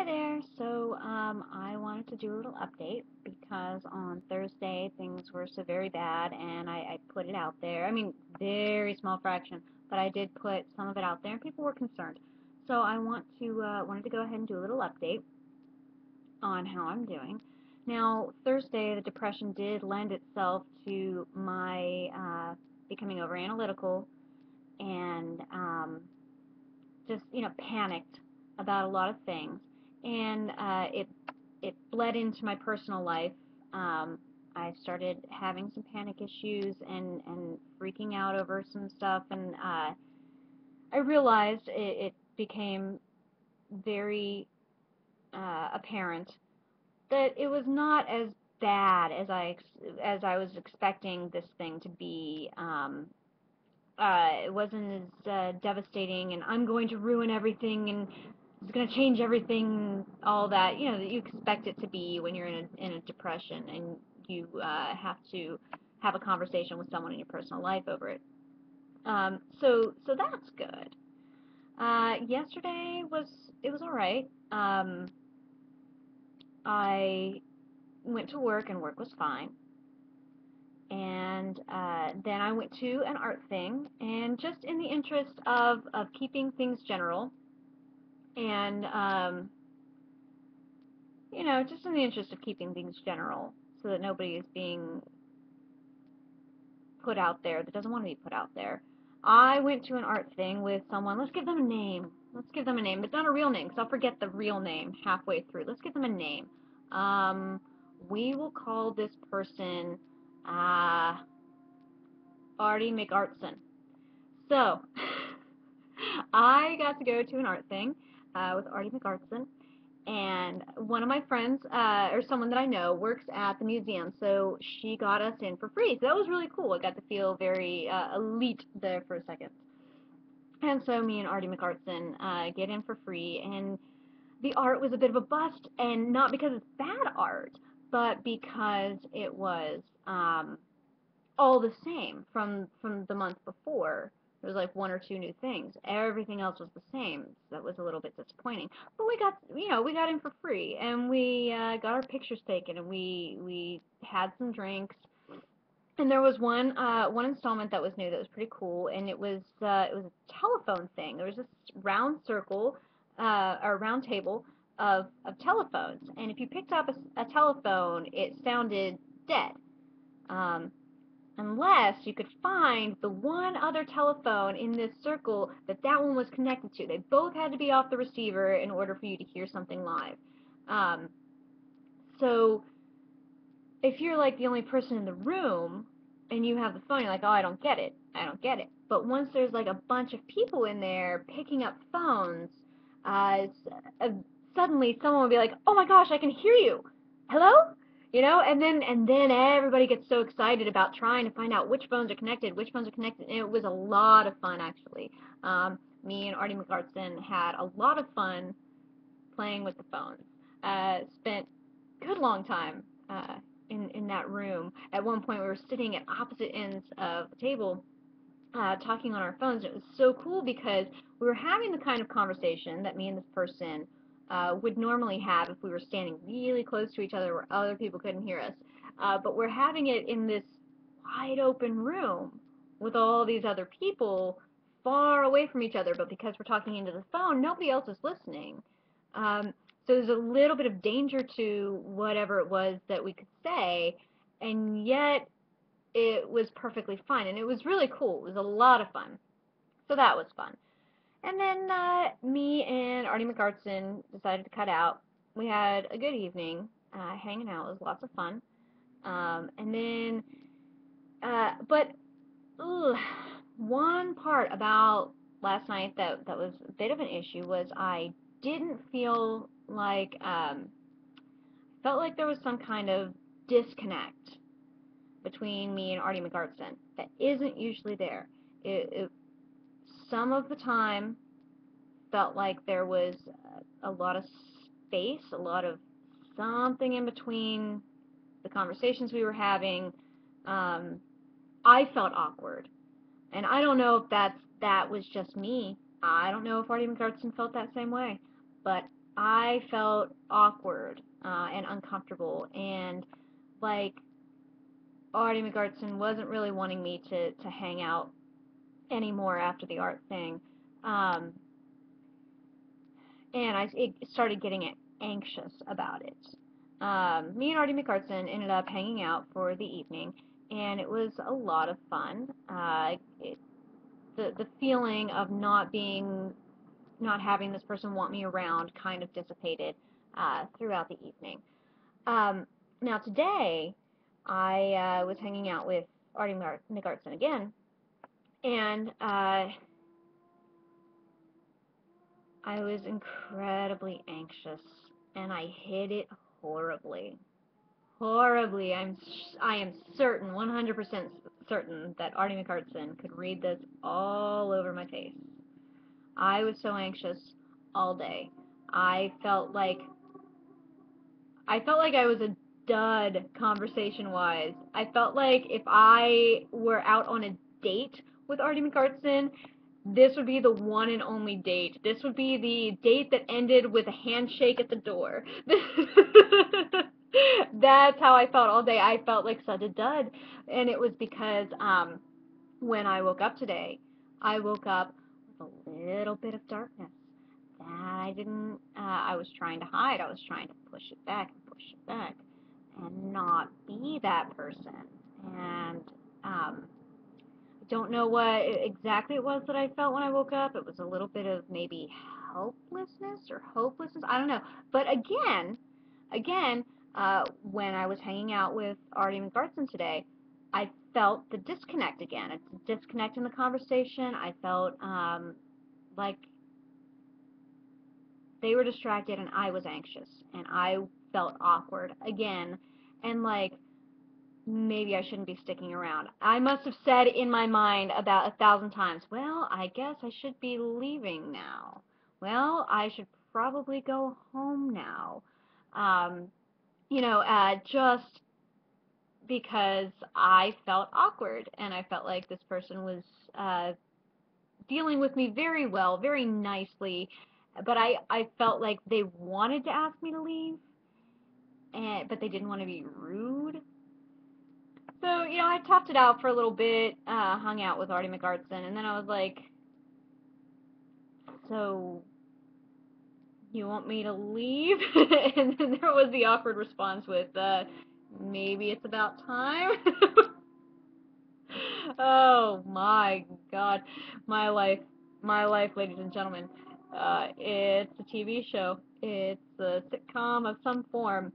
there. I wanted to do a little update because on Thursday things were so very bad, and I put it out there. I mean, very small fraction, but I did put some of it out there, and people were concerned. So I wanted to go ahead and do a little update on how I'm doing. Now, Thursday, the depression did lend itself to my becoming over analytical and just panicked about a lot of things, and it bled into my personal life. I started having some panic issues and freaking out over some stuff, and I realized it became very apparent that it was not as bad as I was expecting this thing to be. It wasn't as devastating, and I'm going to ruin everything, and it's going to change everything, all that, that you expect it to be when you're in a depression, and you have to have a conversation with someone in your personal life over it. So that's good. Yesterday was all right. I went to work, and work was fine. And then I went to an art thing, and just in the interest of keeping things general, and just in the interest of keeping things general, so that nobody is being put out there that doesn't want to be put out there. I went to an art thing with someone. Let's give them a name. Let's give them a name, but not a real name, because I'll forget the real name halfway through. Let's give them a name. Um, we will call this person uh, Artie McArtson. So, I got to go to an art thing with Artie McArtson, and one of my friends, or someone that I know, works at the museum, so she got us in for free. So that was really cool. I got to feel very elite there for a second. And so me and Artie McArtson get in for free, and the art was a bit of a bust, and not because it's bad art, but because it was all the same from the month before. There was like one or two new things. Everything else was the same. So that was a little bit disappointing. But we got in for free, and we got our pictures taken, and we had some drinks. And there was one installment that was new that was pretty cool, and it was a telephone thing. There was this round circle, or round table of telephones, and if you picked up a telephone, it sounded dead. Um, Unless you could find the one other telephone in this circle that one was connected to. They both had to be off the receiver in order for you to hear something live. Um, so if you're like the only person in the room and you have the phone, you're like, oh, I don't get it. I don't get it. But once there's like a bunch of people in there picking up phones, uh, uh, suddenly someone will be like, oh my gosh, I can hear you. Hello? And then everybody gets so excited about trying to find out which phones are connected, and it was a lot of fun, actually. Me and Artie McArtson had a lot of fun playing with the phones. Spent a good long time in that room. At one point, we were sitting at opposite ends of the table, talking on our phones. It was so cool because we were having the kind of conversation that me and this person would normally have if we were standing really close to each other where other people couldn't hear us. But we're having it in this wide open room with all these other people far away from each other, but because we're talking into the phone, nobody else is listening. Um, so there's a little bit of danger to whatever it was that we could say, and yet it was perfectly fine, and it was really cool. It was a lot of fun. So that was fun. And then me and Artie McArtson decided to cut out. We had a good evening hanging out. It was lots of fun. And then, but ugh, one part about last night that was a bit of an issue was I didn't feel like felt like there was some kind of disconnect between me and Artie McArtson that isn't usually there. It some of the time felt like there was a lot of space, a lot of something in between the conversations we were having. Um, I felt awkward, and I don't know if that was just me. I don't know if Artie McArtson felt that same way, but I felt awkward and uncomfortable, and like Artie McArtson wasn't really wanting me to hang out anymore after the art thing. Um, and it started getting anxious about it. Me and Artie McArtson ended up hanging out for the evening, and it was a lot of fun. The feeling of not having this person want me around kind of dissipated throughout the evening. Um, Now today, I was hanging out with Artie McArtson again, and I was incredibly anxious, and I hid it horribly. Horribly. I am certain, 100% certain, that Artie McArtson could read this all over my face. I was so anxious all day. I felt like I was a dud conversation-wise. I felt like if I were out on a date with Artie McArtson, this would be the one and only date. This would be the date that ended with a handshake at the door. That's how I felt all day. I felt like such a dud. And it was because when I woke up today, I woke up with a little bit of darkness that I didn't, I was trying to hide. I was trying to push it back and push it back and not be that person. And I don't know what exactly it was that I felt when I woke up. It was a little bit of maybe helplessness or hopelessness. I don't know. But again, when I was hanging out with Artie McArtson today, I felt the disconnect again. It's a disconnect in the conversation. I felt like they were distracted and I was anxious and I felt awkward again and like maybe I shouldn't be sticking around. I must have said in my mind about 1,000 times, well, I guess I should be leaving now. Well, I should probably go home now. Um, just because I felt awkward and I felt like this person was uh, dealing with me very well, very nicely, but I felt like they wanted to ask me to leave, but they didn't want to be rude. So, I toughed it out for a little bit, hung out with Artie McArtson, and then I was like, so, you want me to leave? And then there was the awkward response with, maybe it's about time. Oh my God. My life, my life, ladies and gentlemen. It's a TV show. It's a sitcom of some form.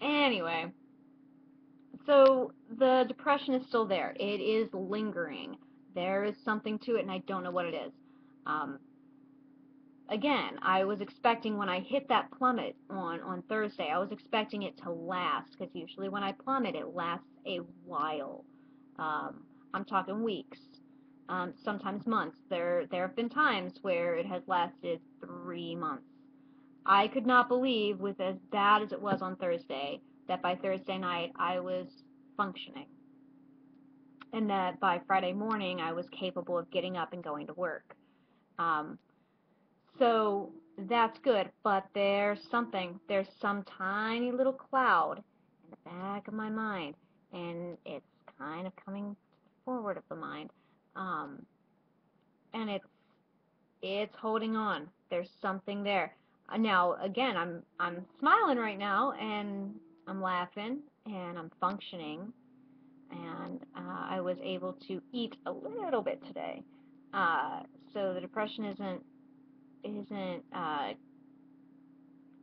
Anyway, so the depression is still there. It is lingering. There is something to it, and I don't know what it is. Um, Again, I was expecting when I hit that plummet on Thursday, I was expecting it to last, because usually when I plummet, it lasts a while. I'm talking weeks, sometimes months. There have been times where it has lasted 3 months. I could not believe, with as bad as it was on Thursday, that by Thursday night I was functioning, and that by Friday morning I was capable of getting up and going to work. Um, So that's good, but there's some tiny little cloud in the back of my mind, and it's kind of coming forward of the mind, um, and it's holding on. There's something there. Now, again, I'm smiling right now, and I'm laughing, and I'm functioning, and I was able to eat a little bit today, uh, so the depression isn't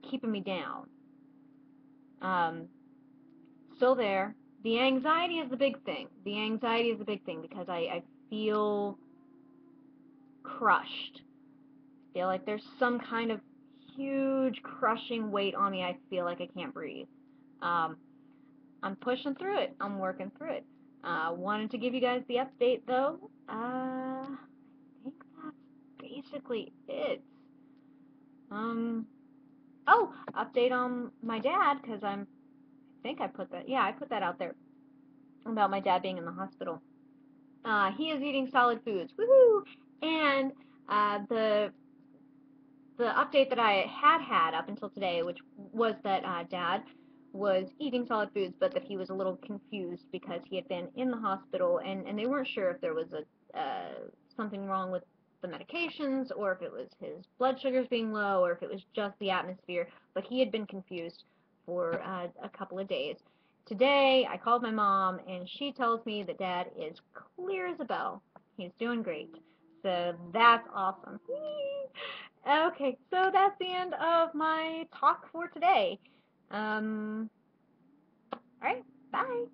keeping me down. Um, Still there. The anxiety is the big thing. The anxiety is the big thing because I feel crushed. I feel like there's some kind of huge crushing weight on me. I feel like I can't breathe. Um, I'm pushing through it. I'm working through it. Wanted to give you guys the update though. I think that's basically it. Um, oh, update on my dad because I think I put that. Yeah, I put that out there about my dad being in the hospital. He is eating solid foods. Woohoo! And the the update that I had up until today, which was that Dad was eating solid foods, but that he was a little confused because he had been in the hospital, and they weren't sure if there was something wrong with the medications, or if it was his blood sugars being low, or if it was just the atmosphere, but he had been confused for a couple of days. Today, I called my mom, and she tells me that Dad is clear as a bell. He's doing great. So that's awesome. Okay, so that's the end of my talk for today. Alright, bye.